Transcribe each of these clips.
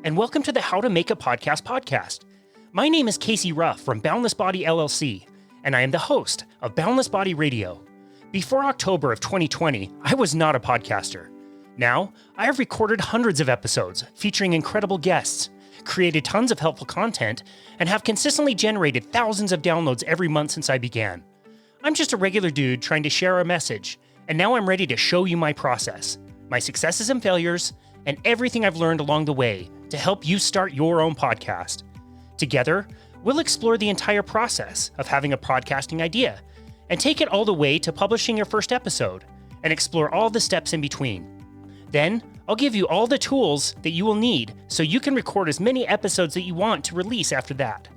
and welcome to the How to Make a Podcast podcast. My name is Casey Ruff from Boundless Body LLC, and I am the host of Boundless Body Radio. Before October of 2020, I was not a podcaster. Now, I have recorded hundreds of episodes featuring incredible guests, created tons of helpful content, and have consistently generated thousands of downloads every month since I began. I'm just a regular dude trying to share a message, and now I'm ready to show you my process, my successes and failures, and everything I've learned along the way to help you start your own podcast. Together, we'll explore the entire process of having a podcasting idea and take it all the way to publishing your first episode and explore all the steps in between. Then, I'll give you all the tools that you will need so you can record as many episodes that you want to release after that.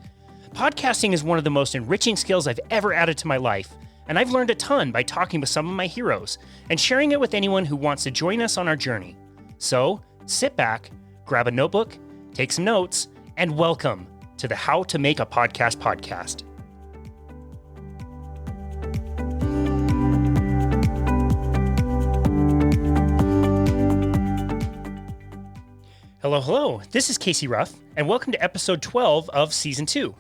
Podcasting is one of the most enriching skills I've ever added to my life, and I've learned a ton by talking with some of my heroes and sharing it with anyone who wants to join us on our journey. So, sit back, grab a notebook, take some notes, and welcome to the How to Make a Podcast podcast. Hello. This is Casey Ruff, and welcome to episode 12 of season 2.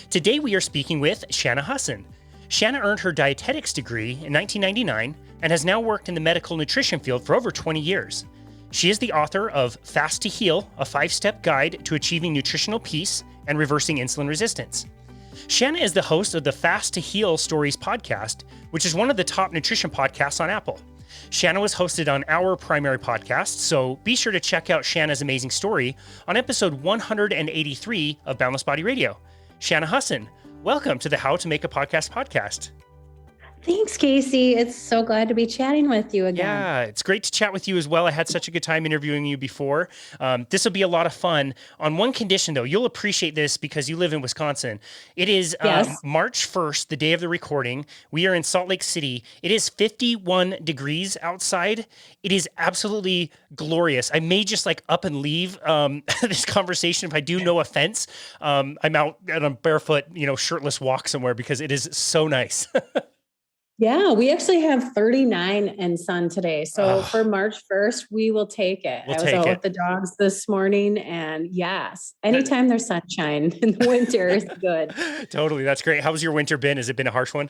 Today we are speaking with Shana.hussin. Shana earned her dietetics degree in 1999 and has now worked in the medical nutrition field for over 20 years. She is the author of Fast to Heal, a 5-step guide to achieving nutritional peace and reversing insulin resistance. Shana is the host of the Fast to Heal Stories podcast, which is one of the top nutrition podcasts on Apple. Shana was hosted on our primary podcast, so be sure to check out Shana's amazing story on episode 183 of Boundless Body Radio. Shana.hussin, welcome to the How to Make a Podcast podcast. Thanks, Casey. It's so glad to be chatting with you again. Yeah, it's great to chat with you as well. I had such a good time interviewing you before. This will be a lot of fun. On one condition, though, you'll appreciate this because you live in Wisconsin. It is March 1st, the day of the recording. We are in Salt Lake City. It is 51 degrees outside. It is absolutely glorious. I may just up and leave this conversation if I do, no offense. I'm out on a barefoot, shirtless walk somewhere because it is so nice. Yeah, we actually have 39 and sun today. So for March 1st, we will take it. I was out with the dogs this morning, and yes, anytime there's sunshine in the winter is good. Totally. That's great. How's your winter been? Has it been a harsh one?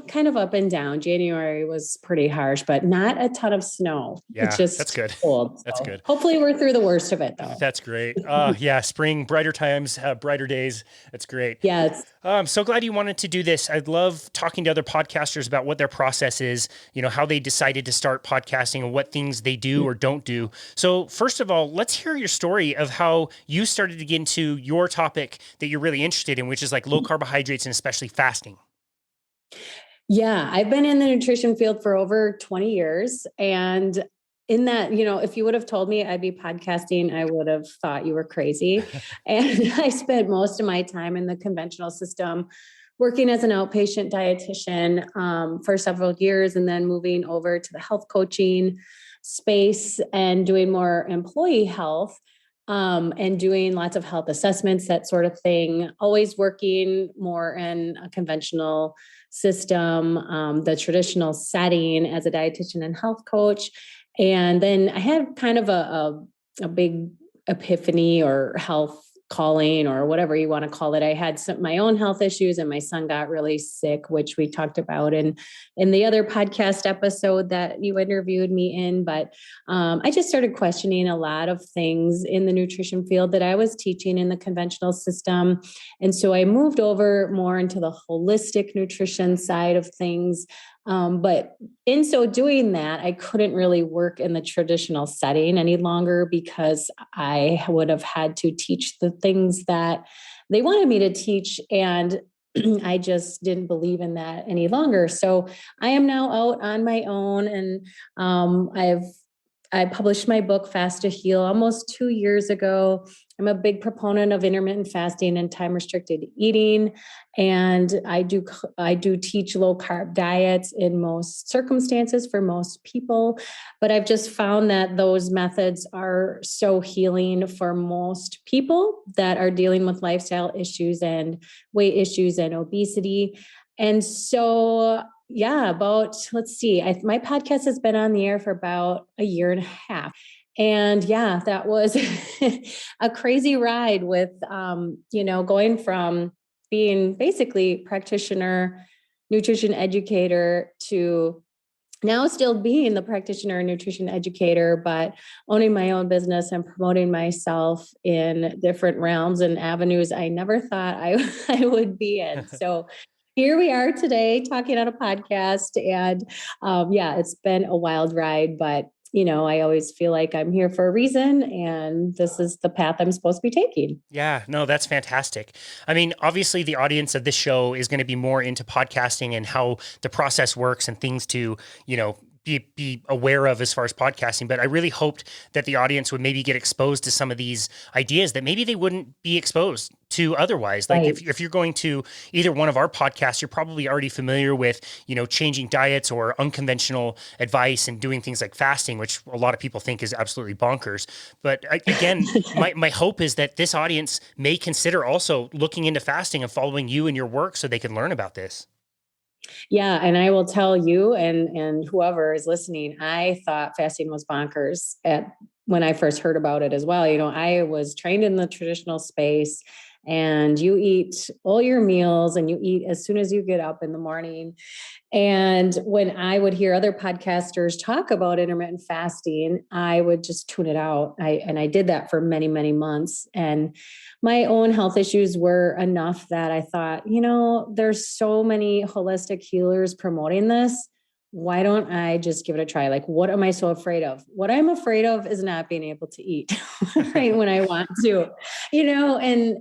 Kind of up and down. January was pretty harsh, but not a ton of snow. Yeah, it's just that's good. Cold. That's good. Hopefully we're through the worst of it though. That's great. Yeah. Spring, brighter times, brighter days. That's great. Yeah. I'm so glad you wanted to do this. I love talking to other podcasters about what their process is, how they decided to start podcasting and what things they do or don't do. So first of all, let's hear your story of how you started to get into your topic that you're really interested in, which is low carbohydrates and especially fasting. Yeah, I've been in the nutrition field for over 20 years. And in that, if you would have told me I'd be podcasting, I would have thought you were crazy. And I spent most of my time in the conventional system working as an outpatient dietitian for several years, and then moving over to the health coaching space and doing more employee health. And doing lots of health assessments, that sort of thing, always working more in a conventional system, the traditional setting as a dietitian and health coach. And then I had kind of a big epiphany or health calling or whatever you want to call it. I had my own health issues, and my son got really sick, which we talked about in the other podcast episode that you interviewed me in. But I just started questioning a lot of things in the nutrition field that I was teaching in the conventional system. And so I moved over more into the holistic nutrition side of things. But in so doing that, I couldn't really work in the traditional setting any longer because I would have had to teach the things that they wanted me to teach. And I just didn't believe in that any longer. So I am now out on my own, and I published my book, Fast to Heal, almost 2 years ago. I'm a big proponent of intermittent fasting and time-restricted eating. And I do teach low-carb diets in most circumstances for most people. But I've just found that those methods are so healing for most people that are dealing with lifestyle issues and weight issues and obesity. And so my podcast has been on the air for about 1.5 years. And yeah, that was a crazy ride with, going from being basically practitioner, nutrition educator to now still being the practitioner and nutrition educator, but owning my own business and promoting myself in different realms and avenues I never thought I would be in. So here we are today talking on a podcast. And it's been a wild ride, but I always feel like I'm here for a reason and this is the path I'm supposed to be taking. Yeah, no, that's fantastic. I mean, obviously the audience of this show is going to be more into podcasting and how the process works and things to, be aware of as far as podcasting. But I really hoped that the audience would maybe get exposed to some of these ideas that maybe they wouldn't be exposed to otherwise. Like Right. if you're going to either one of our podcasts, you're probably already familiar with, changing diets or unconventional advice and doing things like fasting, which a lot of people think is absolutely bonkers. But again, my hope is that this audience may consider also looking into fasting and following you and your work so they can learn about this. Yeah, and I will tell you and whoever is listening, I thought fasting was bonkers at when I first heard about it as well. I was trained in the traditional space and you eat all your meals and you eat as soon as you get up in the morning. And when I would hear other podcasters talk about intermittent fasting, I would just tune it out. I did that for many, many months. And my own health issues were enough that I thought, there's so many holistic healers promoting this. Why don't I just give it a try? Like, what am I so afraid of? What I'm afraid of is not being able to eat right when I want to, and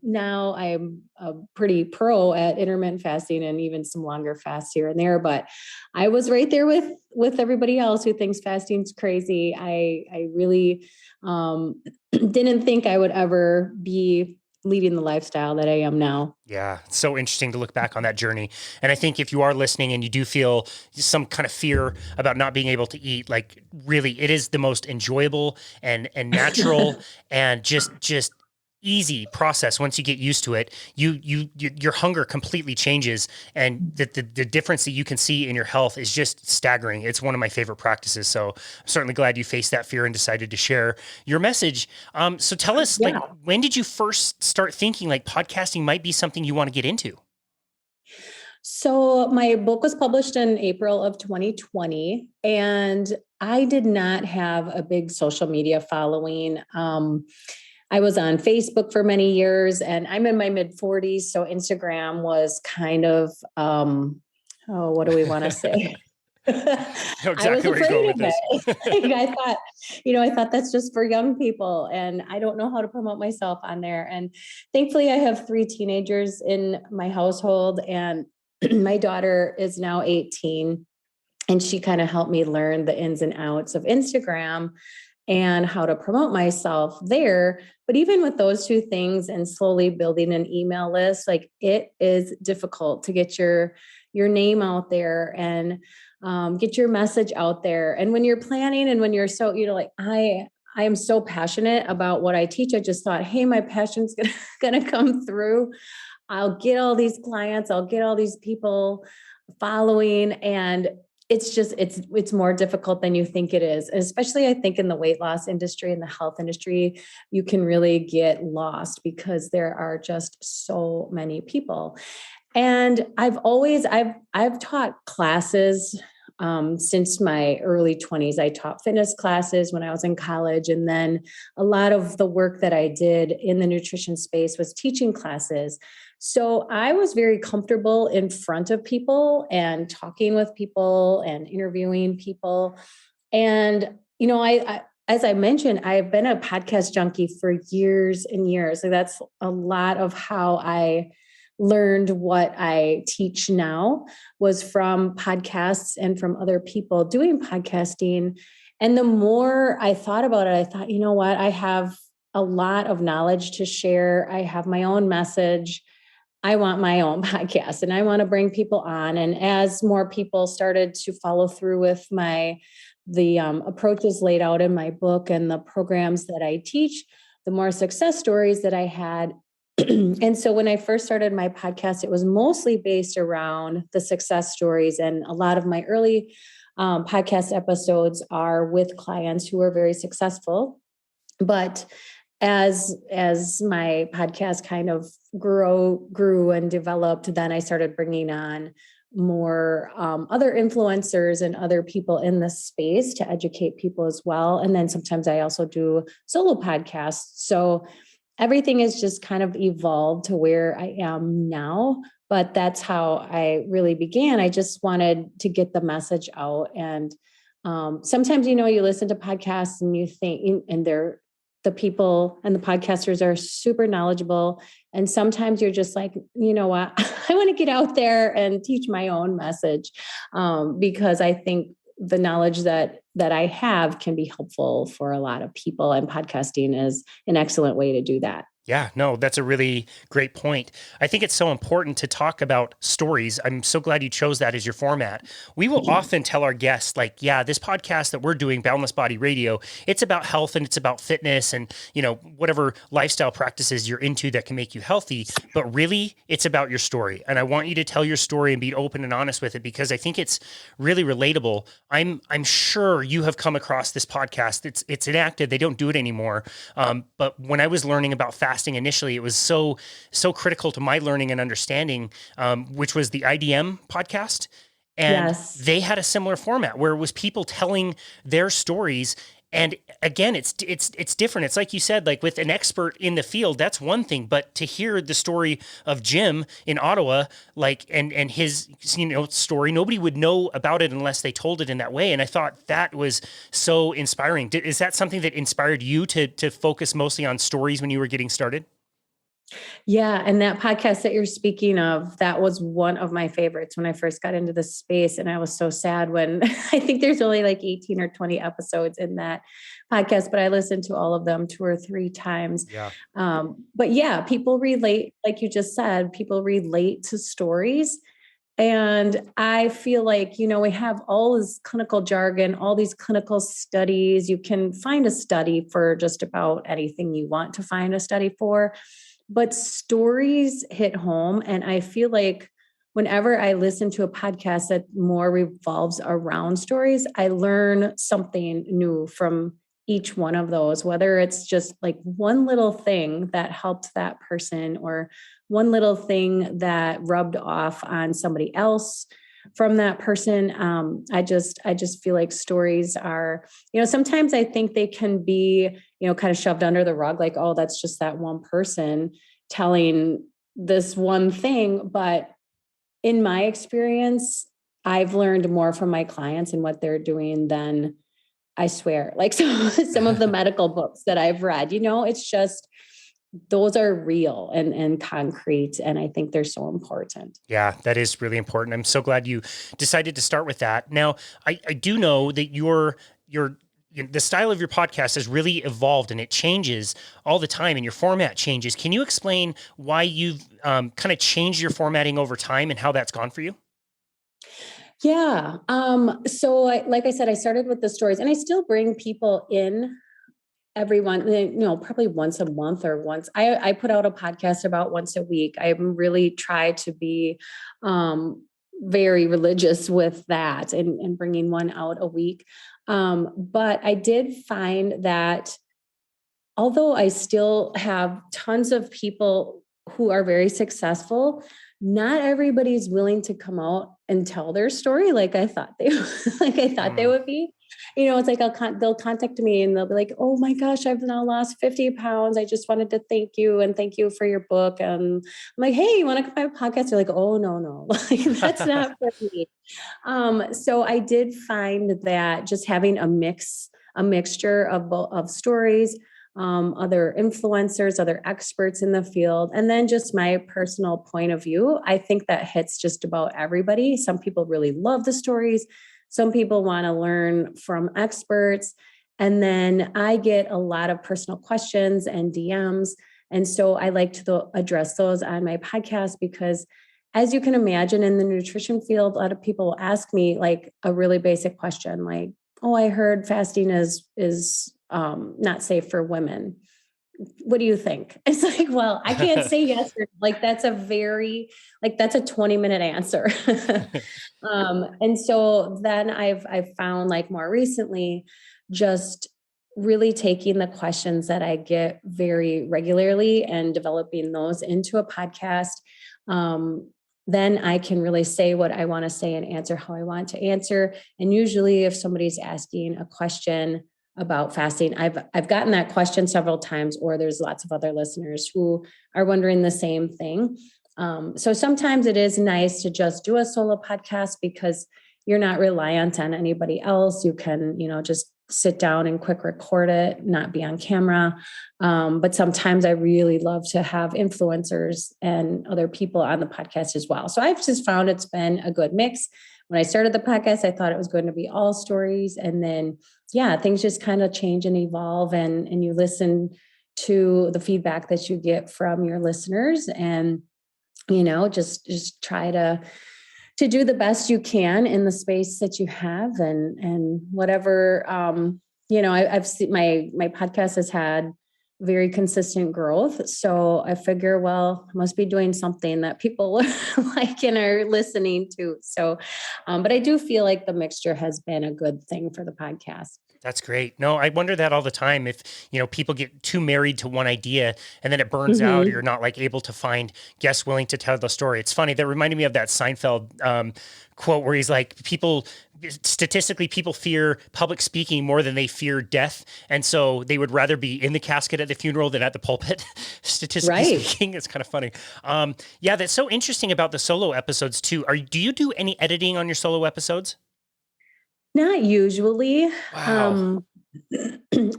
now I'm a pretty pro at intermittent fasting and even some longer fasts here and there. But I was right there with everybody else who thinks fasting's crazy. I really didn't think I would ever be leading the lifestyle that I am now. Yeah, it's so interesting to look back on that journey. And I think if you are listening and you do feel some kind of fear about not being able to eat, like really it is the most enjoyable and natural and just easy process. Once you get used to it, your hunger completely changes, and the difference that you can see in your health is just staggering. It's one of my favorite practices. So I'm certainly glad you faced that fear and decided to share your message. So tell us, Yeah. like, when did you first start thinking like podcasting might be something you want to get into? So my book was published in April of 2020, and I did not have a big social media following. I was on Facebook for many years, and I'm in my mid 40s, so Instagram was kind of, what do we want to say? Know I was exactly where you're going afraid with of this. it. Like, I thought that's just for young people, and I don't know how to promote myself on there. And thankfully, I have 3 teenagers in my household, and my daughter is now 18, and she kind of helped me learn the ins and outs of Instagram and how to promote myself there. But even with those 2 things and slowly building an email list, like it is difficult to get your name out there and get your message out there. And when you're planning and when you're so, like I am so passionate about what I teach. I just thought, hey, my passion's gonna come through. I'll get all these clients, I'll get all these people following, and it's more difficult than you think it is. And especially I think in the weight loss industry and the health industry, you can really get lost because there are just so many people. And I've taught classes since my early 20s. I taught fitness classes when I was in college. And then a lot of the work that I did in the nutrition space was teaching classes. So I was very comfortable in front of people and talking with people and interviewing people. And, as I mentioned, I've been a podcast junkie for years and years. So that's a lot of how I learned what I teach now was from podcasts and from other people doing podcasting. And the more I thought about it, I thought, you know what? I have a lot of knowledge to share. I have my own message. I want my own podcast and I want to bring people on. And as more people started to follow through with the approaches laid out in my book and the programs that I teach, the more success stories that I had, And so when I first started my podcast, it was mostly based around the success stories. And a lot of my early podcast episodes are with clients who are very successful. But as my podcast kind of grew and developed, then I started bringing on more other influencers and other people in this space to educate people as well. And then sometimes I also do solo podcasts. So everything has just kind of evolved to where I am now. But that's how I really began. I just wanted to get the message out. And sometimes, you listen to podcasts and you think, and the people and the podcasters are super knowledgeable. And sometimes you're just like, you know what, I want to get out there and teach my own message, because I think the knowledge that I have can be helpful for a lot of people, and podcasting is an excellent way to do that. Yeah, no, that's a really great point. I think it's so important to talk about stories. I'm so glad you chose that as your format. We will often tell our guests, like, yeah, this podcast that we're doing, Boundless Body Radio, it's about health and it's about fitness and, whatever lifestyle practices you're into that can make you healthy. But really, it's about your story. And I want you to tell your story and be open and honest with it, because I think it's really relatable. I'm sure you have come across this podcast. It's inactive. They don't do it anymore. But when I was learning about fasting initially, it was so critical to my learning and understanding, which was the IDM podcast. And Yes. They had a similar format where it was people telling their stories. And again, it's different. It's like you said, like with an expert in the field, that's one thing, but to hear the story of Jim in Ottawa, like, and his, story, nobody would know about it unless they told it in that way. And I thought that was so inspiring. Is that something that inspired you to focus mostly on stories when you were getting started? Yeah. And that podcast that you're speaking of, that was one of my favorites when I first got into the space. And I was so sad when I think there's only like 18 or 20 episodes in that podcast, but I listened to all of them 2 or 3 times. Yeah. But yeah, people relate, like you just said, people relate to stories. And I feel like, we have all this clinical jargon, all these clinical studies. You can find a study for just about anything you want to find a study for. But stories hit home. And I feel like whenever I listen to a podcast that more revolves around stories, I learn something new from each one of those, whether it's just like one little thing that helped that person or one little thing that rubbed off on somebody else from that person. I just feel like stories are, sometimes I think they can be, kind of shoved under the rug, like, oh, that's just that one person telling this one thing. But in my experience, I've learned more from my clients and what they're doing than, I swear, like some of the medical books that I've read. It's just, those are real and concrete. And I think they're so important. Yeah, that is really important. I'm so glad you decided to start with that. Now, I do know that the style of your podcast has really evolved and it changes all the time and your format changes. Can you explain why you've kind of changed your formatting over time and how that's gone for you? Yeah. So like I said, I started with the stories and I still bring people in everyone, probably once a month or once. I put out a podcast about once a week. I really try to be very religious with that and bringing one out a week. But I did find that although I still have tons of people who are very successful, not everybody's willing to come out and tell their story like I thought they they would be. It's like they'll contact me and they'll be like, "Oh my gosh, I've now lost 50 pounds. I just wanted to thank you and thank you for your book." And I'm like, "Hey, you want to come on a podcast?" They're like, "Oh no, like that's not for me." So I did find that just having a mixture of stories, other influencers, other experts in the field, and then just my personal point of view, I think that hits just about everybody. Some people really love the stories. Some people want to learn from experts. And then I get a lot of personal questions and DMs. And so I like to address those on my podcast because, as you can imagine, in the nutrition field, a lot of people will ask me like a really basic question, like, "Oh, I heard fasting is not safe for women." what do you think? It's like, well, I can't say yes. Like, that's a 20-minute answer. And so then I've found, like, more recently, just really taking the questions that I get very regularly and developing those into a podcast. Then I can really say what I want to say and answer how I want to answer. And usually if somebody's asking a question about fasting, I've gotten that question several times, or there's lots of other listeners who are wondering the same thing. So sometimes it is nice to just do a solo podcast because you're not reliant on anybody else. You can, just sit down and quick record it, not be on camera. But sometimes I really love to have influencers and other people on the podcast as well. So I've just found it's been a good mix. When I started the podcast, I thought it was going to be all stories. And then, things just kind of change and evolve, and you listen to the feedback that you get from your listeners, and, just try to do the best you can in the space that you have, and whatever, I've seen my podcast has had very consistent growth. So I figure, well, I must be doing something that people like and are listening to. So, but I do feel like the mixture has been a good thing for the podcast. That's great. No, I wonder that all the time. If, people get too married to one idea and then it burns out, or you're not like able to find guests willing to tell the story. It's funny. That reminded me of that Seinfeld quote where he's like, statistically, people fear public speaking more than they fear death. And so they would rather be in the casket at the funeral than at the pulpit. Statistically speaking, it's kind of funny. That's so interesting about the solo episodes too. Do you do any editing on your solo episodes? Not usually. Wow.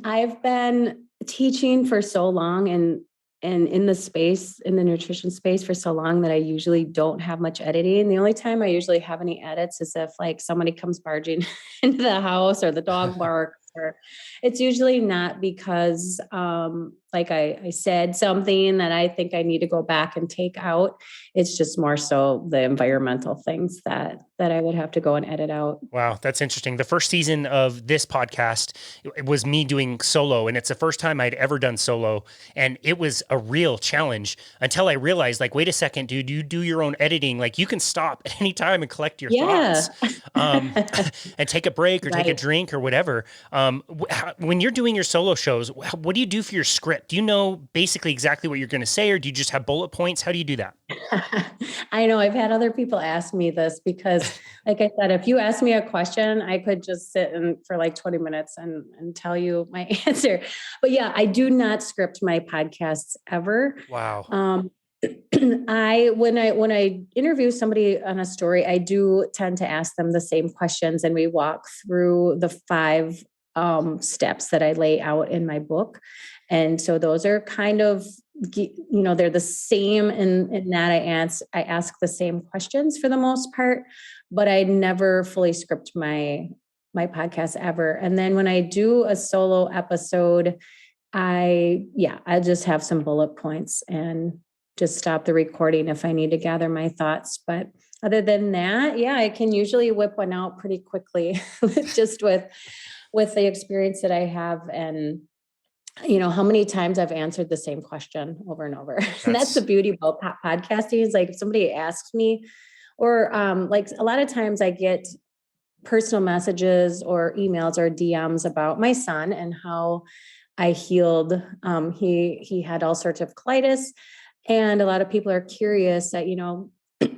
I've been teaching for so long and in the nutrition space for so long that I usually don't have much editing. The only time I usually have any edits is if, like, somebody comes barging into the house or the dog barks, or it's usually not because like I said something that I think I need to go back and take out. It's just more so the environmental things that I would have to go and edit out. Wow, that's interesting. The first season of this podcast, it was me doing solo, and it's the first time I'd ever done solo, and it was a real challenge until I realized, like, wait a second, dude, you do your own editing. Like, you can stop at any time and collect your thoughts, and take a break or take a drink or whatever. When you're doing your solo shows, what do you do for your script? Do you know basically exactly what you're going to say, or do you just have bullet points? How do you do that? I know I've had other people ask me this because, like I said, if you ask me a question, I could just sit for like 20 minutes and tell you my answer. But I do not script my podcasts ever. Wow. When I interview somebody on a story, I do tend to ask them the same questions, and we walk through the 5 steps that I lay out in my book. And so those are kind of, they're the same in that I ask the same questions for the most part, but I never fully script my podcast ever. And then when I do a solo episode, I just have some bullet points and just stop the recording if I need to gather my thoughts. But other than that, I can usually whip one out pretty quickly just with the experience that I have, and how many times I've answered the same question over and over. And that's the beauty about podcasting, is like, if somebody asks me, or like a lot of times I get personal messages or emails or DMs about my son and how I healed. He had all sorts of colitis, and a lot of people are curious that,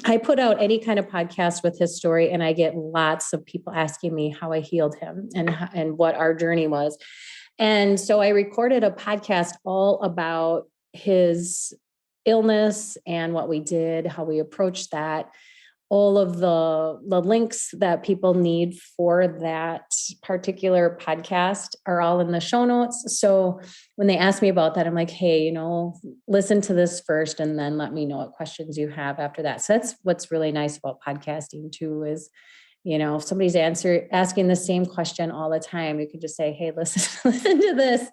I put out any kind of podcast with his story, and I get lots of people asking me how I healed him and what our journey was. And so I recorded a podcast all about his illness and what we did, how we approached that. All of the links that people need for that particular podcast are all in the show notes. So when they ask me about that, I'm like, hey, listen to this first, and then let me know what questions you have after that. So that's what's really nice about podcasting too, is, if somebody's asking the same question all the time, you can just say, hey, listen to this.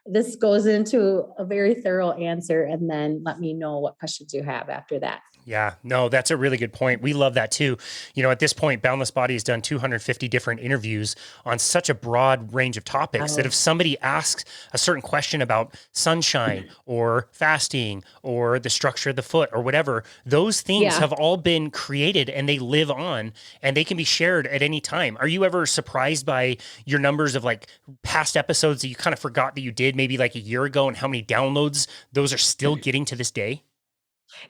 This goes into a very thorough answer, and then let me know what questions you have after that. Yeah, no, that's a really good point. We love that too. At this point, Boundless Body has done 250 different interviews on such a broad range of topics that if somebody asks a certain question about sunshine or fasting or the structure of the foot or whatever, those things have all been created and they live on and they can be shared at any time. Are you ever surprised by your numbers of like past episodes that you kind of forgot that you did maybe like a year ago and how many downloads those are still getting to this day?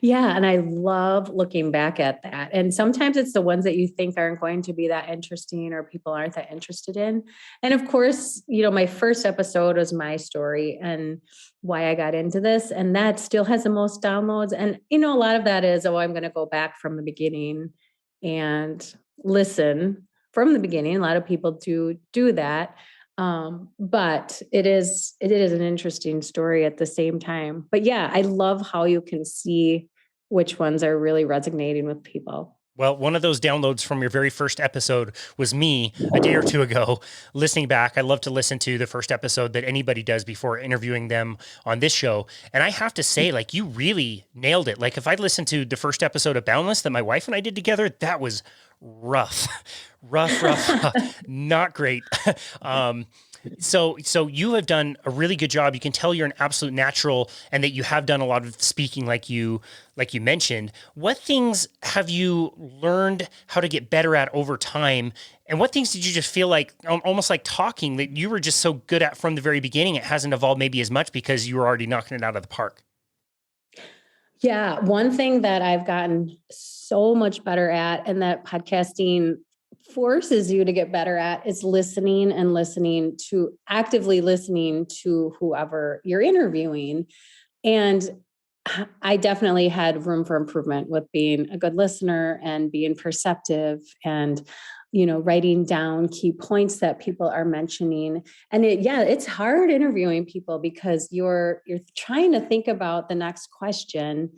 Yeah. And I love looking back at that. And sometimes it's the ones that you think aren't going to be that interesting or people aren't that interested in. And of course, my first episode was my story and why I got into this. And that still has the most downloads. And, a lot of that is, I'm going to go back from the beginning and listen from the beginning. A lot of people do that. But it is an interesting story at the same time. But yeah, I love how you can see which ones are really resonating with people. Well, one of those downloads from your very first episode was me a day or two ago listening back. I love to listen to the first episode that anybody does before interviewing them on this show. And I have to say, like, you really nailed it. Like, if I'd listened to the first episode of Boundless that my wife and I did together, that was rough, not great. So you have done a really good job. You can tell you're an absolute natural and that you have done a lot of speaking like you mentioned. What things have you learned how to get better at over time? And what things did you just feel like almost like talking that you were just so good at from the very beginning? It hasn't evolved maybe as much because you were already knocking it out of the park. Yeah. One thing that I've gotten so much better at and that podcasting forces you to get better at is actively listening to whoever you're interviewing. And I definitely had room for improvement with being a good listener and being perceptive and, writing down key points that people are mentioning. And it's hard interviewing people because you're trying to think about the next question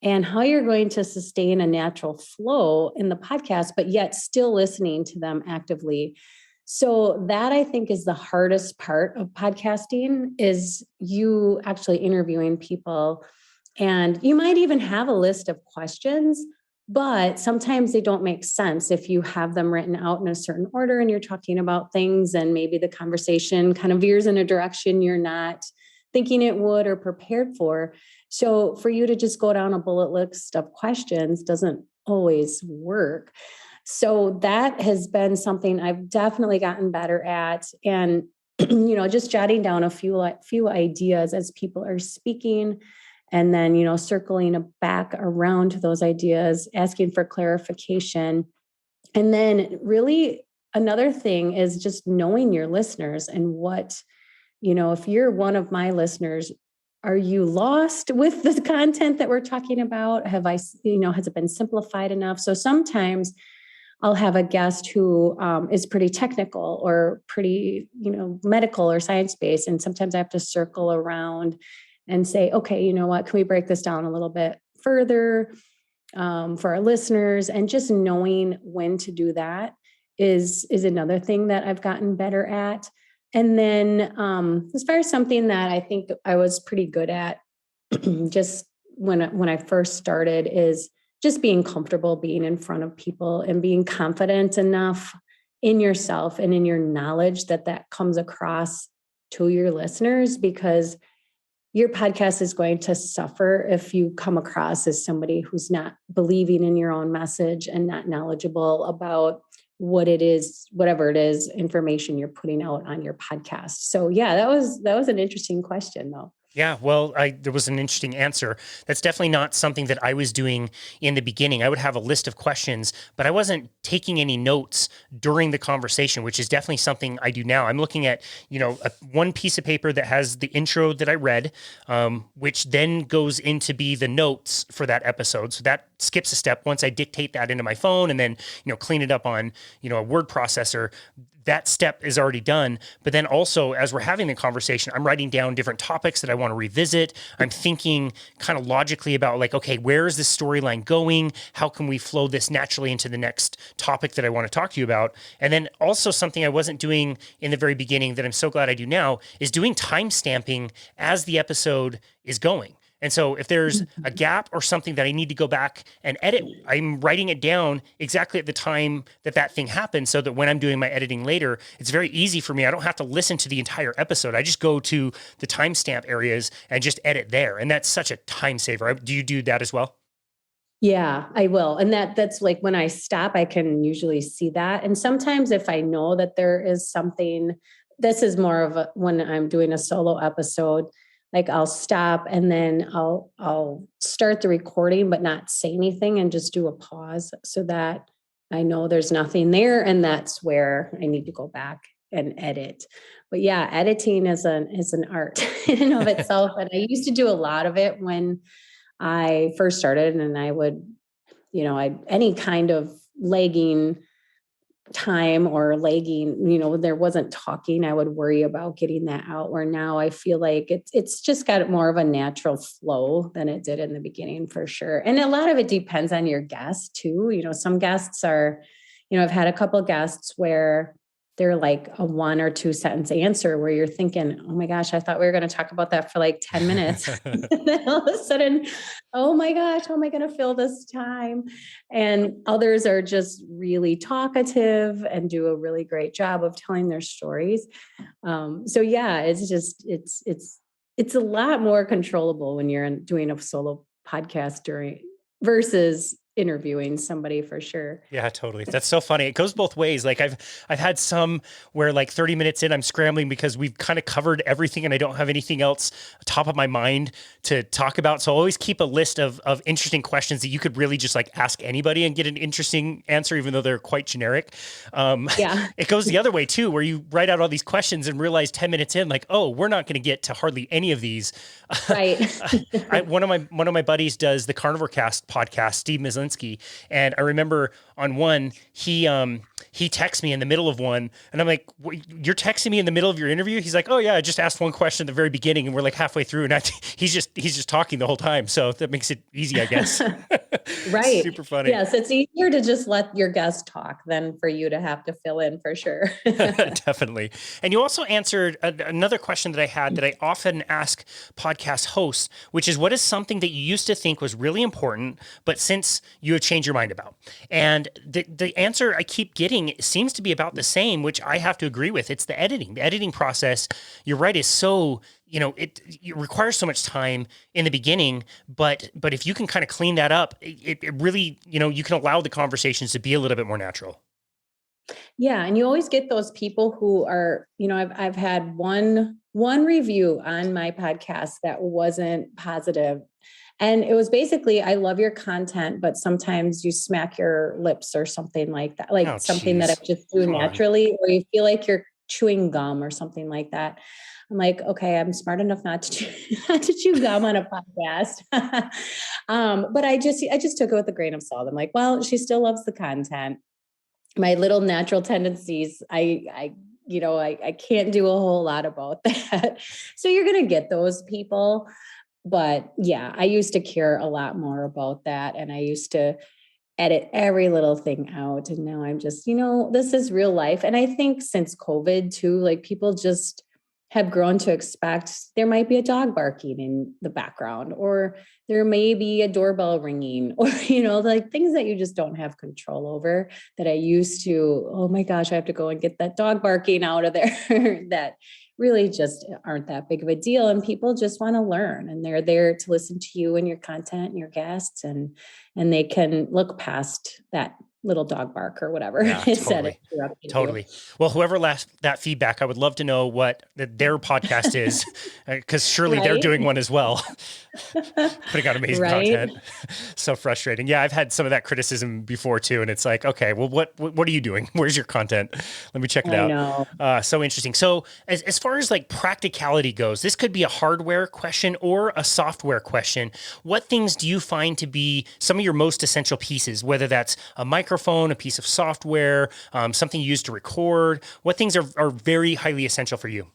and how you're going to sustain a natural flow in the podcast, but yet still listening to them actively. So that I think is the hardest part of podcasting is you actually interviewing people. And you might even have a list of questions, but sometimes they don't make sense if you have them written out in a certain order and you're talking about things and maybe the conversation kind of veers in a direction you're not thinking it would or prepared for. So for you to just go down a bullet list of questions doesn't always work. So that has been something I've definitely gotten better at. And, just jotting down a few ideas as people are speaking and then, circling back around to those ideas, asking for clarification. And then really another thing is just knowing your listeners and what, if you're one of my listeners, are you lost with the content that we're talking about? Has it been simplified enough? So sometimes I'll have a guest who is pretty technical or pretty, medical or science-based. And sometimes I have to circle around and say, okay, you know what, can we break this down a little bit further for our listeners? And just knowing when to do that is another thing that I've gotten better at. And then as far as something that I think I was pretty good at just when I first started is just being comfortable being in front of people and being confident enough in yourself and in your knowledge that comes across to your listeners, because your podcast is going to suffer if you come across as somebody who's not believing in your own message and not knowledgeable about what it is, whatever it is, information you're putting out on your podcast. So yeah, that was an interesting question though. Yeah, well, there was an interesting answer. That's definitely not something that I was doing in the beginning. I would have a list of questions, but I wasn't taking any notes during the conversation, which is definitely something I do now. I'm looking at, one piece of paper that has the intro that I read, which then goes into be the notes for that episode. So that skips a step. Once I dictate that into my phone and then, clean it up on, a word processor, that step is already done. But then also, as we're having the conversation, I'm writing down different topics that I want to revisit. I'm thinking kind of logically about like, okay, where is this storyline going? How can we flow this naturally into the next topic that I want to talk to you about? And then also something I wasn't doing in the very beginning that I'm so glad I do now is doing time stamping as the episode is going. And so if there's a gap or something that I need to go back and edit, I'm writing it down exactly at the time that thing happened, so that when I'm doing my editing later, it's very easy for me. I don't have to listen to the entire episode. I just go to the timestamp areas and just edit there. And that's such a time saver. Do you do that as well? Yeah, I will. And that's like when I stop, I can usually see that. And sometimes if I know that there is something, this is more of when I'm doing a solo episode, like I'll stop and then I'll start the recording, but not say anything and just do a pause so that I know there's nothing there. And that's where I need to go back and edit. But yeah, editing is an art in and of itself. And I used to do a lot of it when I first started, and I would, any kind of lagging time or lagging, there wasn't talking, I would worry about getting that out, where now I feel like it's just got more of a natural flow than it did in the beginning, for sure. And a lot of it depends on your guest too. Some guests are, I've had a couple of guests where they're like a 1 or 2 sentence answer where you're thinking, oh my gosh, I thought we were going to talk about that for like 10 minutes. And then all of a sudden, oh my gosh, how am I going to fill this time? And others are just really talkative and do a really great job of telling their stories. So yeah, it's a lot more controllable when you're doing a solo podcast versus interviewing somebody, for sure. Yeah, totally. That's so funny. It goes both ways. Like I've had some where like 30 minutes in, I'm scrambling because we've kind of covered everything and I don't have anything else top of my mind to talk about. So I'll always keep a list of interesting questions that you could really just like ask anybody and get an interesting answer, even though they're quite generic. Yeah. It goes the other way too, where you write out all these questions and realize 10 minutes in, like, oh, we're not going to get to hardly any of these. Right. One of my buddies does the Carnivore Cast podcast, Steve Mislinski. And I remember on one, he texts me in the middle of one and I'm like, you're texting me in the middle of your interview? He's like, oh yeah, I just asked one question at the very beginning and we're like halfway through and he's just talking the whole time. So that makes it easy, I guess. Right. Super funny. Yes. It's easier to just let your guest talk than for you to have to fill in, for sure. Definitely. And you also answered another question that I had that I often ask podcast hosts, which is, what is something that you used to think was really important, but since you have changed your mind about? And the answer I keep getting seems to be about the same, which I have to agree with. It's the editing. The editing process, you're right, is so, it requires so much time in the beginning, but if you can kind of clean that up, it really, you can allow the conversations to be a little bit more natural. Yeah. And you always get those people who are, I've had one review on my podcast that wasn't positive. And it was basically, I love your content, but sometimes you smack your lips or something like that, like something that I just do naturally, or you feel like you're chewing gum or something like that. I'm like, okay, I'm smart enough not to chew gum on a podcast. But I just took it with a grain of salt. I'm like, well, she still loves the content. My little natural tendencies, I can't do a whole lot about that. So you're going to get those people. But yeah, I used to care a lot more about that. And I used to edit every little thing out. And now I'm just, this is real life. And I think since COVID too, like people just have grown to expect there might be a dog barking in the background, or there may be a doorbell ringing, or, like things that you just don't have control over, that I used to, oh my gosh, I have to go and get that dog barking out of there that really just aren't that big of a deal. And people just want to learn, and they're there to listen to you and your content and your guests, and they can look past that little dog bark or whatever. Yeah, totally. Well, whoever left that feedback, I would love to know what their podcast is, because surely they're doing one as well. Putting out amazing content. So frustrating. Yeah, I've had some of that criticism before too, and it's like, okay, well, what are you doing? Where's your content? Let me check it out. So interesting. So as far as like practicality goes, this could be a hardware question or a software question. What things do you find to be some of your most essential pieces, whether that's a microphone, a piece of software, something you use to record? What things are very highly essential for you?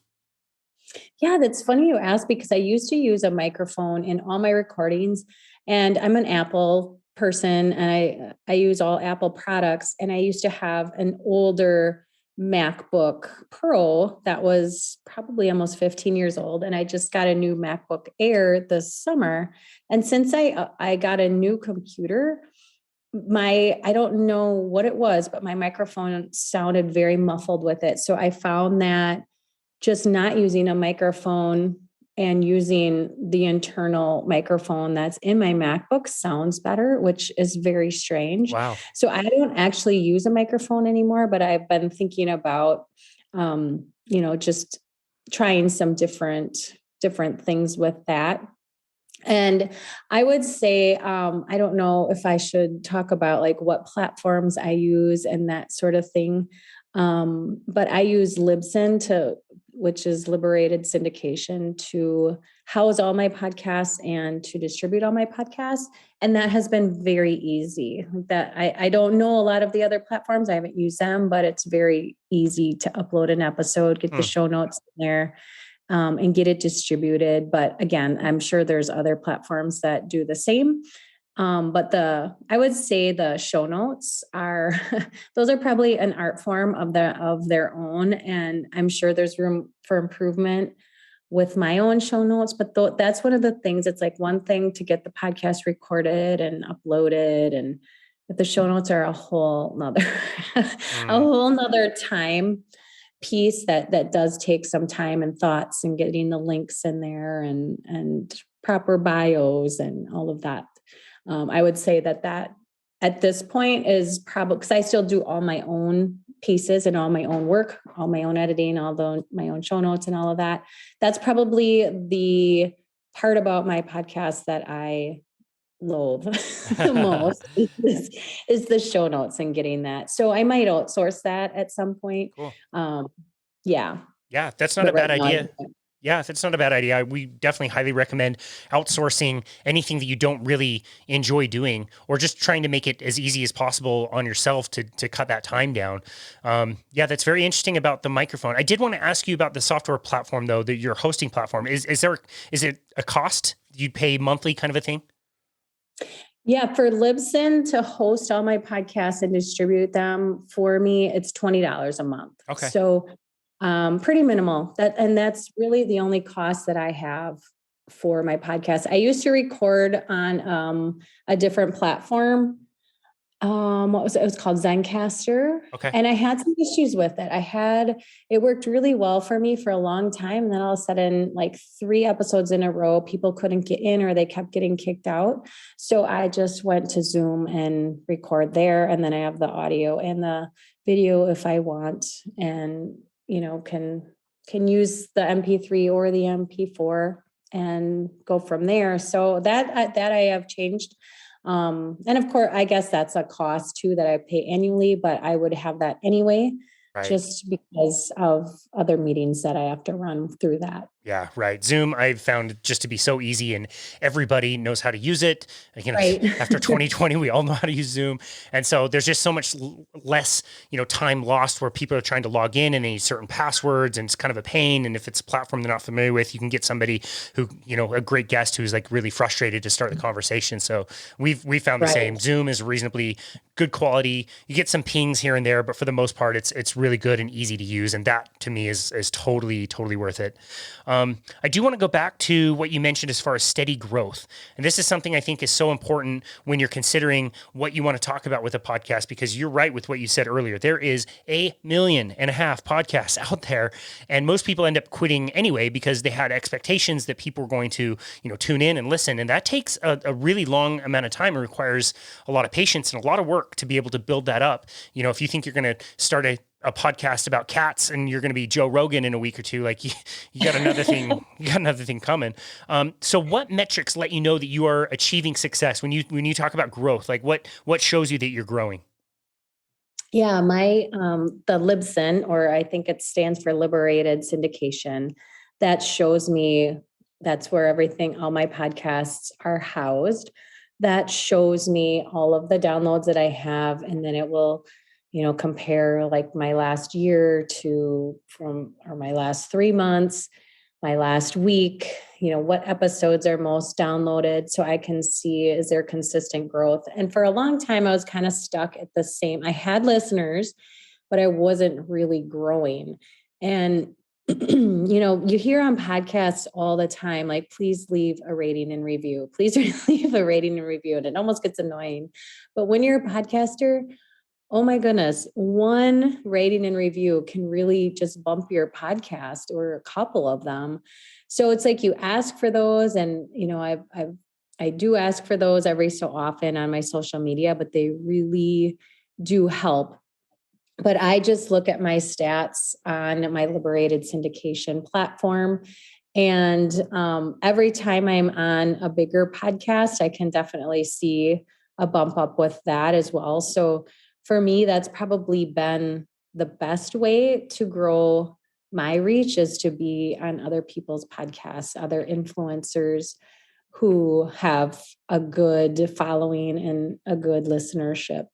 Yeah, that's funny you ask, because I used to use a microphone in all my recordings, and I'm an Apple person and I use all Apple products. And I used to have an older MacBook Pro that was probably almost 15 years old. And I just got a new MacBook Air this summer. And since I got a new computer, I don't know what it was, but my microphone sounded very muffled with it. So I found that just not using a microphone and using the internal microphone that's in my MacBook sounds better, which is very strange. Wow. So I don't actually use a microphone anymore, but I've been thinking about, just trying some different things with that. And I would say, I don't know if I should talk about like what platforms I use and that sort of thing. But I use Libsyn which is Liberated Syndication, to house all my podcasts and to distribute all my podcasts. And that has been very easy. That I don't know a lot of the other platforms. I haven't used them, but it's very easy to upload an episode, get the show notes in there, and get it distributed. But again, I'm sure there's other platforms that do the same. But I would say the show notes are, those are probably an art form of their own. And I'm sure there's room for improvement with my own show notes, but that's one of the things. It's like one thing to get the podcast recorded and uploaded, but the show notes are a whole nother time piece that does take some time and thoughts, and getting the links in there and proper bios and all of that. I would say that at this point is probably, because I still do all my own pieces and all my own work, all my own editing, my own show notes and all of that. That's probably the part about my podcast that I loathe the most is the show notes and getting that. So I might outsource that at some point. Cool. Yeah. Yeah, that's not a bad idea. Yeah, that's not a bad idea. We definitely highly recommend outsourcing anything that you don't really enjoy doing, or just trying to make it as easy as possible on yourself to cut that time down. Yeah, that's very interesting about the microphone. I did want to ask you about the software platform, though, that your hosting platform. Is it a cost? You pay monthly kind of a thing? Yeah, for Libsyn to host all my podcasts and distribute them for me, it's $20 a month. Okay. So pretty minimal. That's really the only cost that I have for my podcast. I used to record on a different platform. It was called Zencaster. Okay. And I had some issues with it. It worked really well for me for a long time. And then all of a sudden, like 3 episodes in a row, people couldn't get in, or they kept getting kicked out. So I just went to Zoom and record there. And then I have the audio and the video if I want, and can use the MP3 or the MP4 and go from there. So that I have changed. And of course, I guess that's a cost too that I pay annually, but I would have that anyway, right, just because of other meetings that I have to run through that. Yeah, right. Zoom, I've found just to be so easy, and everybody knows how to use it. Right. After 2020, we all know how to use Zoom. And so there's just so much less, time lost where people are trying to log in and they need certain passwords, and it's kind of a pain. And if it's a platform they're not familiar with, you can get somebody who, a great guest who's like really frustrated to start the conversation. So we found the same. Zoom is reasonably good quality. You get some pings here and there, but for the most part, it's really good and easy to use. And that to me is totally, totally worth it. I do want to go back to what you mentioned as far as steady growth. And this is something I think is so important when you're considering what you want to talk about with a podcast, because you're right with what you said earlier. There is 1.5 million podcasts out there, and most people end up quitting anyway because they had expectations that people were going to, tune in and listen. And that takes a really long amount of time. It requires a lot of patience and a lot of work to be able to build that up. If you think you're going to start a podcast about cats and you're going to be Joe Rogan in a week or two, like you got another thing coming. So what metrics let you know that you are achieving success when you talk about growth? Like what shows you that you're growing? Yeah, my the Libsyn, or I think it stands for Liberated Syndication, that shows me that's where all my podcasts are housed. That shows me all of the downloads that I have, and then it will compare like my last year or my last 3 months, my last week, what episodes are most downloaded, so I can see, is there consistent growth? And for a long time, I was kind of stuck at the same. I had listeners, but I wasn't really growing. And, you hear on podcasts all the time, like, please leave a rating and review, please leave a rating and review. And it almost gets annoying. But when you're a podcaster, oh my goodness, one rating and review can really just bump your podcast, or a couple of them. So it's like you ask for those, and I do ask for those every so often on my social media, but they really do help. But I just look at my stats on my Liberated syndication platform. And every time I'm on a bigger podcast, I can definitely see a bump up with that as well. So for me, that's probably been the best way to grow my reach, is to be on other people's podcasts, other influencers who have a good following and a good listenership.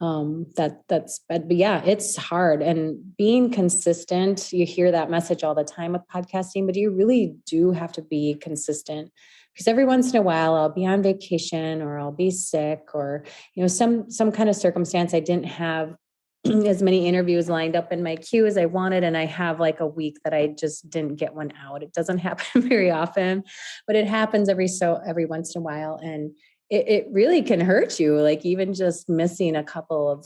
But yeah, it's hard. And being consistent, you hear that message all the time with podcasting, but you really do have to be consistent, because every once in a while I'll be on vacation, or I'll be sick, or, some kind of circumstance. I didn't have as many interviews lined up in my queue as I wanted. And I have like a week that I just didn't get one out. It doesn't happen very often, but it happens every once in a while. And it really can hurt you, like even just missing a couple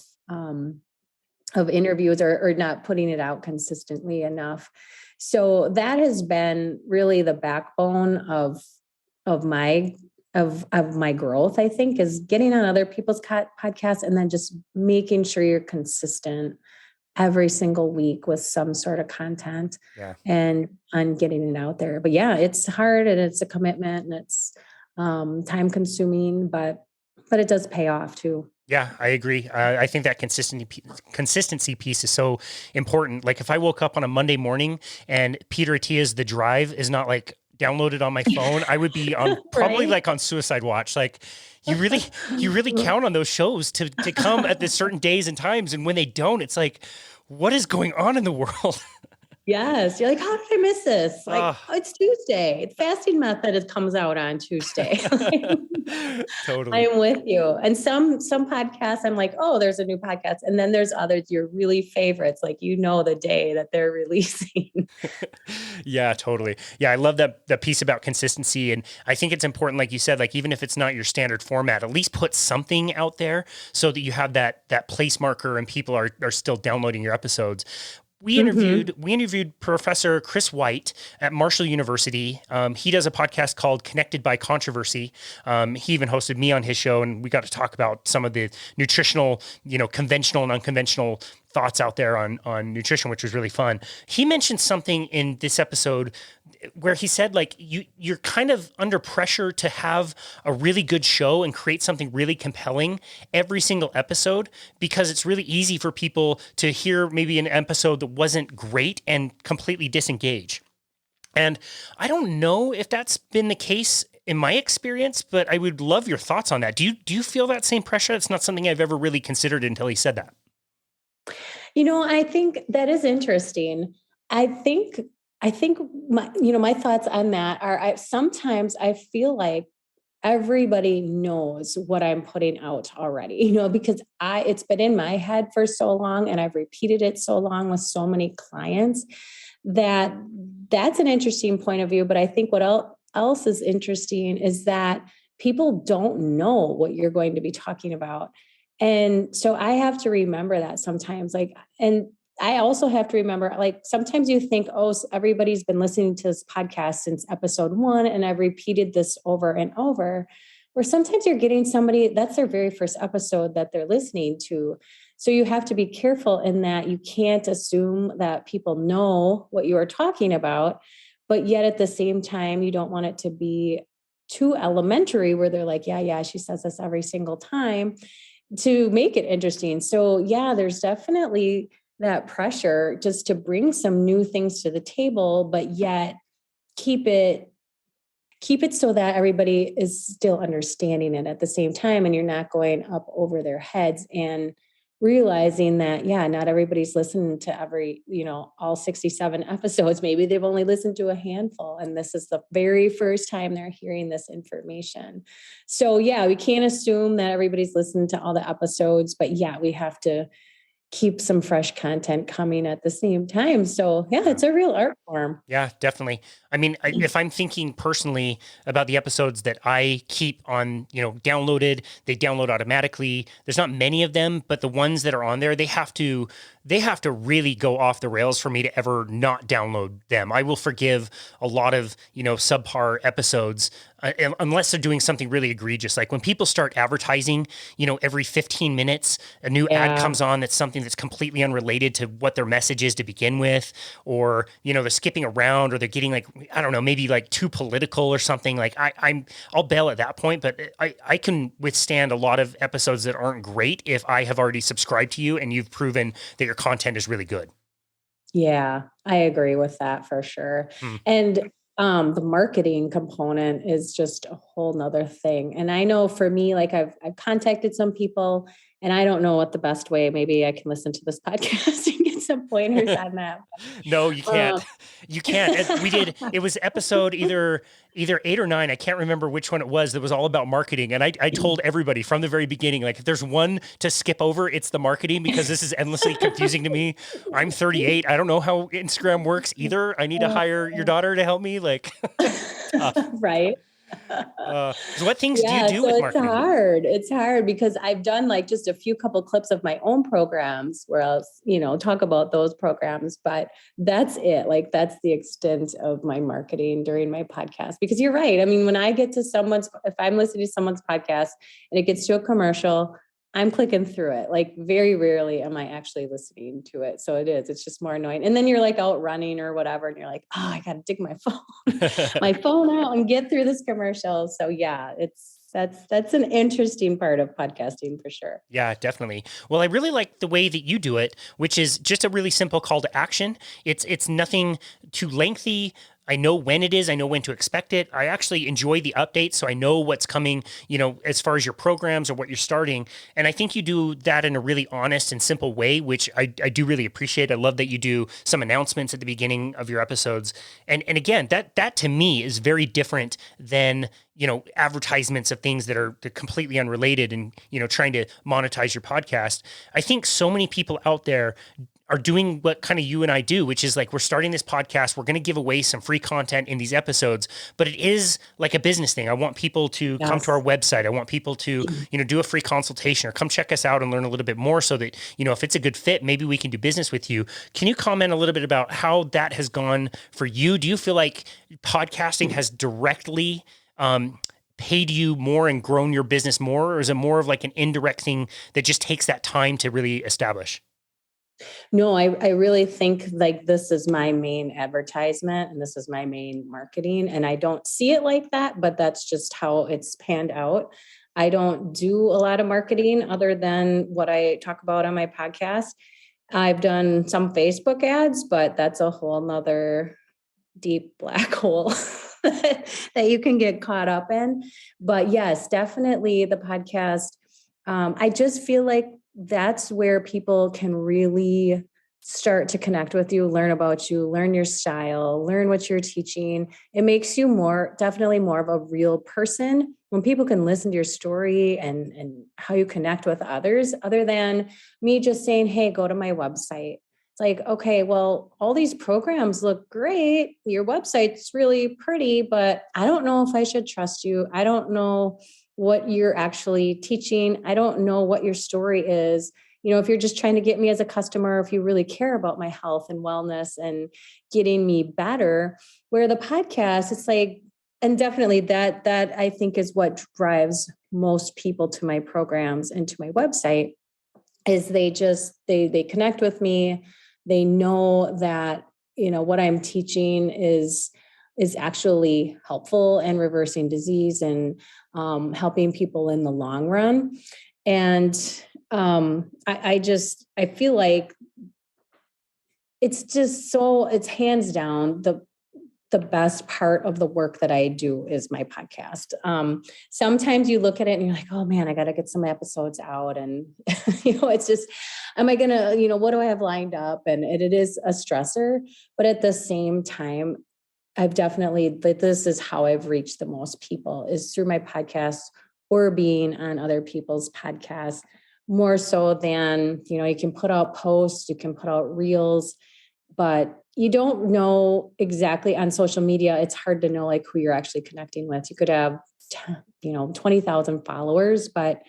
of interviews, or not putting it out consistently enough. So that has been really the backbone of my growth, I think, is getting on other people's podcasts, and then just making sure you're consistent every single week with some sort of content, and on getting it out there. But yeah, it's hard, and it's a commitment, and it's time consuming, but it does pay off too. Yeah, I agree. I think that consistency piece is so important. Like if I woke up on a Monday morning and Peter Attia's The Drive is not like downloaded on my phone, I would be on probably Right? like on suicide watch. Like you really count on those shows to come at the certain days and times. And when they don't, it's like, what is going on in the world? Yes. You're like, how did I miss this? Like, it's Tuesday. The fasting method comes out on Tuesday. Totally. I'm with you. And some podcasts, I'm like, oh, there's a new podcast. And then there's others, your really favorites, like, the day that they're releasing. Yeah, totally. Yeah, I love that piece about consistency. And I think it's important, like you said, like even if it's not your standard format, at least put something out there so that you have that place marker and people are still downloading your episodes. We interviewed Professor Chris White at Marshall University. He does a podcast called Connected by Controversy. He even hosted me on his show, and we got to talk about some of the nutritional, conventional and unconventional thoughts out there on nutrition, which was really fun. He mentioned something in this episode where he said, like, you're kind of under pressure to have a really good show and create something really compelling every single episode, because it's really easy for people to hear maybe an episode that wasn't great and completely disengage. And I don't know if that's been the case in my experience, but I would love your thoughts on that. Do you feel that same pressure? It's not something I've ever really considered until he said that. I think that is interesting. I think my thoughts on that are, sometimes I feel like everybody knows what I'm putting out already, because it's been in my head for so long, and I've repeated it so long with so many clients, that's an interesting point of view. But I think what else is interesting is that people don't know what you're going to be talking about. And so I have to remember that sometimes, and I also have to remember, like, sometimes you think, oh, everybody's been listening to this podcast since episode 1, and I've repeated this over and over. Or sometimes you're getting somebody, that's their very first episode that they're listening to. So you have to be careful in that you can't assume that people know what you are talking about, but yet at the same time, you don't want it to be too elementary where they're like, yeah, she says this every single time, to make it interesting. So yeah, there's definitely that pressure just to bring some new things to the table, but yet keep it so that everybody is still understanding it at the same time, and you're not going up over their heads, and realizing that, not everybody's listening to all 67 episodes. Maybe they've only listened to a handful, and this is the very first time they're hearing this information. So we can't assume that everybody's listened to all the episodes, but we have to keep some fresh content coming at the same time. So yeah, it's a real art form. Yeah, definitely. I mean, if I'm thinking personally about the episodes that I keep on, downloaded, they download automatically. There's not many of them, but the ones that are on there, they have to really go off the rails for me to ever not download them. I will forgive a lot of, subpar episodes unless they're doing something really egregious. Like when people start advertising, every 15 minutes, a new ad comes on that's something that's completely unrelated to what their message is to begin with, or, they're skipping around, or they're getting like, I don't know, maybe like too political or something. Like I'll bail at that point, but I can withstand a lot of episodes that aren't great if I have already subscribed to you and you've proven that your content is really good. Yeah, I agree with that for sure. And the marketing component is just a whole nother thing. And I know for me, like I've contacted some people and I don't know what the best way, maybe I can listen to this podcast and get some pointers on that. No, you can't. You can't. It was episode either 8 or 9. I can't remember which one it was. That was all about marketing. And I told everybody from the very beginning, like if there's one to skip over, it's the marketing, because this is endlessly confusing to me. I'm 38. I don't know how Instagram works either. I need to hire your daughter to help me. Like, right. So what things do you do with marketing? It's hard because I've done like just a few couple clips of my own programs where I'll, talk about those programs, but that's it. Like that's the extent of my marketing during my podcast, because you're right. I mean, when I get to if I'm listening to someone's podcast and it gets to a commercial, I'm clicking through it. Like very rarely am I actually listening to it. So it's just more annoying. And then you're like out running or whatever. And you're like, oh, I got to dig my phone out and get through this commercial. So yeah, that's an interesting part of podcasting for sure. Yeah, definitely. Well, I really like the way that you do it, which is just a really simple call to action. It's nothing too lengthy. I know when it is. I know when to expect it. I actually enjoy the updates, so I know what's coming, as far as your programs or what you're starting. And I think you do that in a really honest and simple way, which I do really appreciate. I love that you do some announcements at the beginning of your episodes. And again, that to me is very different than, advertisements of things that are completely unrelated and, trying to monetize your podcast. I think so many people out there are doing what kind of you and I do, which is like, we're starting this podcast. We're going to give away some free content in these episodes, but it is like a business thing. I want people to come to our website. I want people to, do a free consultation or come check us out and learn a little bit more so that, if it's a good fit, maybe we can do business with you. Can you comment a little bit about how that has gone for you? Do you feel like podcasting has directly, paid you more and grown your business more, or is it more of like an indirect thing that just takes that time to really establish? No, I really think like this is my main advertisement and this is my main marketing. And I don't see it like that, but that's just how it's panned out. I don't do a lot of marketing other than what I talk about on my podcast. I've done some Facebook ads, but that's a whole nother deep black hole that you can get caught up in. But yes, definitely the podcast. I just feel like that's where people can really start to connect with you, learn about you, learn your style, learn what you're teaching. It makes you definitely more of a real person when people can listen to your story and how you connect with others, other than me just saying, hey, go to my website. It's like, okay, well, all these programs look great. Your website's really pretty, but I don't know if I should trust you. I don't know what you're actually teaching. I don't know what your story is. If you're just trying to get me as a customer, if you really care about my health and wellness and getting me better, where the podcast, it's like, and definitely that I think is what drives most people to my programs and to my website, is they connect with me. They know that, what I'm teaching is actually helpful and reversing disease and helping people in the long run. And I feel like it's hands down the best part of the work that I do is my podcast. Sometimes you look at it and you're like, oh man, I got to get some episodes out. And, it's just, am I going to, what do I have lined up? And it is a stressor, but at the same time, this is how I've reached the most people, is through my podcast or being on other people's podcasts, more so than, you can put out posts, you can put out reels, but you don't know exactly on social media. It's hard to know like who you're actually connecting with. You could have, 20,000 followers, but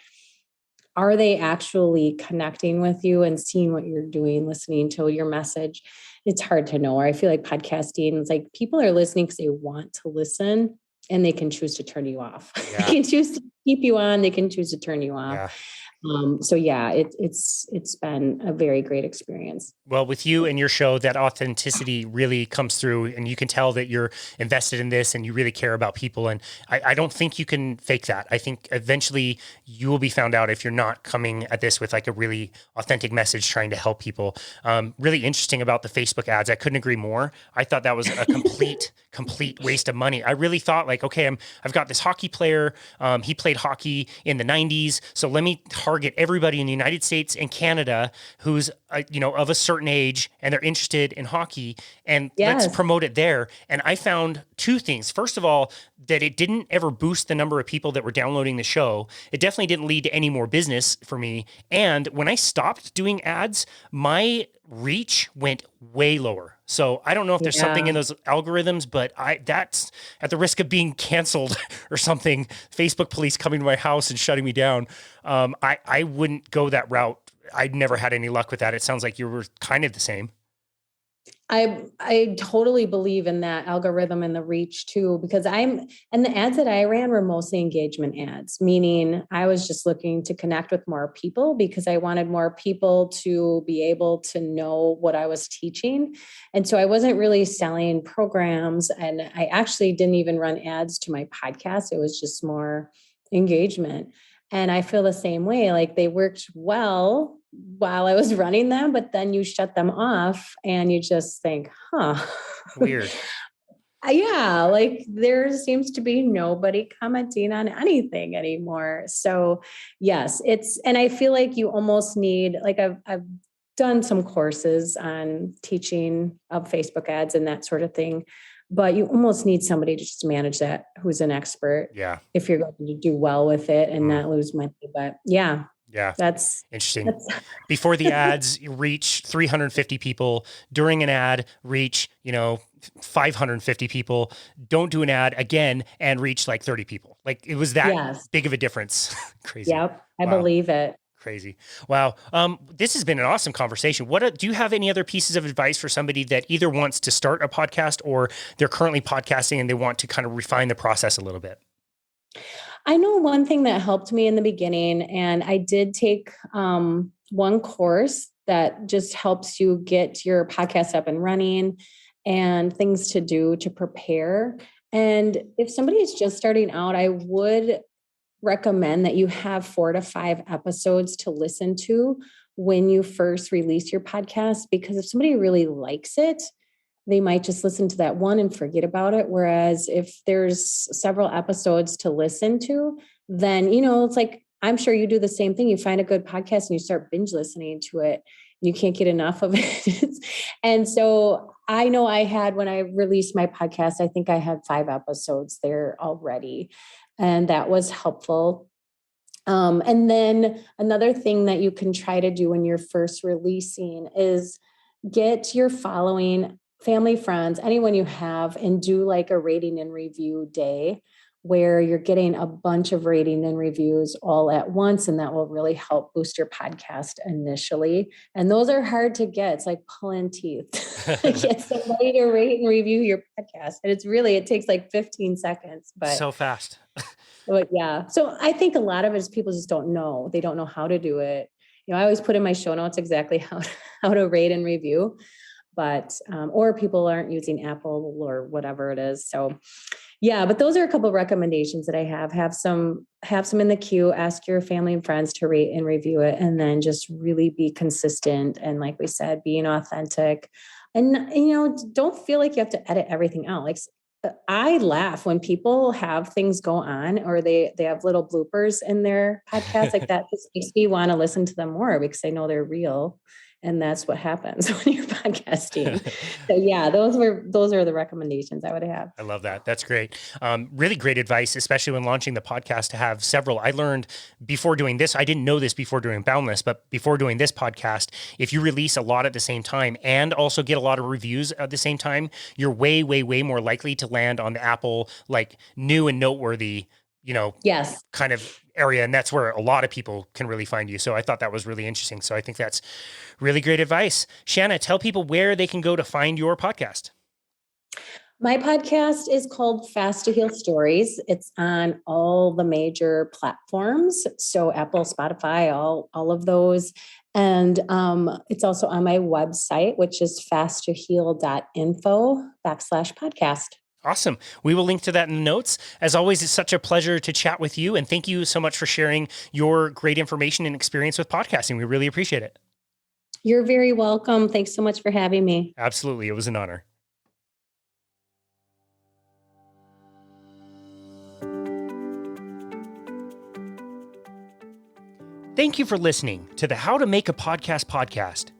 are they actually connecting with you and seeing what you're doing, listening to your message? It's hard to know. Or I feel like podcasting is like people are listening because they want to listen and they can choose to turn you off. Yeah. They can choose to keep you on. They can choose to turn you off. Yeah. So yeah, it's been a very great experience. Well, with you and your show, that authenticity really comes through, and you can tell that you're invested in this and you really care about people. And I don't think you can fake that. I think eventually you will be found out if you're not coming at this with like a really authentic message trying to help people. Really interesting about the Facebook ads. I couldn't agree more. I thought that was a complete waste of money. I really thought like, okay, I've got this hockey player. He played hockey in the 90s. So let me target everybody in the United States and Canada who's, of a certain age and they're interested in hockey, and let's promote it there. And I found two things. First of all, that it didn't ever boost the number of people that were downloading the show. It definitely didn't lead to any more business for me. And when I stopped doing ads, my reach went way lower. So I don't know if there's something in those algorithms, but that's at the risk of being canceled or something, Facebook police coming to my house and shutting me down. I wouldn't go that route. I'd never had any luck with that. It sounds like you were kind of the same. I totally believe in that algorithm and the reach too, because and the ads that I ran were mostly engagement ads, meaning I was just looking to connect with more people because I wanted more people to be able to know what I was teaching. And so I wasn't really selling programs, and I actually didn't even run ads to my podcast. It was just more engagement. And I feel the same way, like they worked well while I was running them, but then you shut them off and you just think, weird. Yeah, like there seems to be nobody commenting on anything anymore. So yes, and I feel like you almost need, like I've done some courses on teaching of Facebook ads and that sort of thing, but you almost need somebody to just manage that who's an expert. Yeah. If you're going to do well with it and not lose money. But yeah. Yeah. That's interesting. Before the ads, you reach 350 people. During an ad, reach, 550 people. Don't do an ad again and reach like 30 people. Like it was that big of a difference. Crazy. Yep. I believe it. Crazy. Wow. This has been an awesome conversation. Do you have any other pieces of advice for somebody that either wants to start a podcast or they're currently podcasting and they want to kind of refine the process a little bit? I know one thing that helped me in the beginning, and I did take one course that just helps you get your podcast up and running and things to do to prepare. And if somebody is just starting out, I would recommend that you have 4 to 5 episodes to listen to when you first release your podcast, because if somebody really likes it, they might just listen to that one and forget about it. Whereas if there's several episodes to listen to, then, it's like, I'm sure you do the same thing. You find a good podcast and you start binge listening to it. You can't get enough of it. And so I know I had, when I released my podcast, I think I had 5 episodes there already. And that was helpful. And then another thing that you can try to do when you're first releasing is get your following, family, friends, anyone you have, and do like a rating and review day where you're getting a bunch of rating and reviews all at once. And that will really help boost your podcast initially. And those are hard to get. It's like pulling teeth. Get somebody to rate and review your podcast. And it takes like 15 seconds, but so fast. But yeah. So I think a lot of it is people just don't know. They don't know how to do it. I always put in my show notes exactly how to rate and review, but, or people aren't using Apple or whatever it is. So yeah, but those are a couple of recommendations that I have some in the queue, ask your family and friends to rate and review it, and then just really be consistent. And like we said, being authentic, and, don't feel like you have to edit everything out. Like I laugh when people have things go on or they have little bloopers in their podcast like that. Just makes me want to listen to them more because I know they're real And that's what happens when you're podcasting. So yeah, those are the recommendations I would have. I love that. That's great. Really great advice, especially when launching the podcast, to have several. I learned before doing this, I didn't know this before doing Boundless, but before doing this podcast, if you release a lot at the same time and also get a lot of reviews at the same time, you're way, way, way more likely to land on the Apple, like new and noteworthy, Yes. kind of area. And that's where a lot of people can really find you. So I thought that was really interesting. So I think that's really great advice. Shanna, tell people where they can go to find your podcast. My podcast is called Fast to Heal Stories. It's on all the major platforms. So Apple, Spotify, all of those. And it's also on my website, which is fasttoheal.info/podcast. Awesome. We will link to that in the notes. As always, it's such a pleasure to chat with you. And thank you so much for sharing your great information and experience with podcasting. We really appreciate it. You're very welcome. Thanks so much for having me. Absolutely. It was an honor. Thank you for listening to the How to Make a podcast.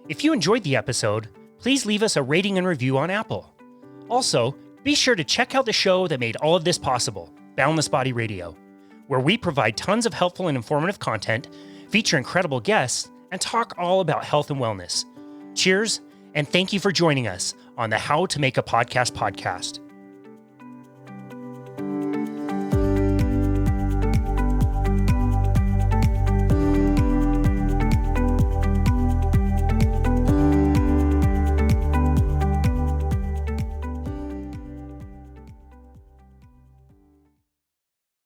If you enjoyed the episode, please leave us a rating and review on Apple. Also, be sure to check out the show that made all of this possible, Boundless Body Radio, where we provide tons of helpful and informative content, feature incredible guests, and talk all about health and wellness. Cheers, and thank you for joining us on the How to Make a podcast.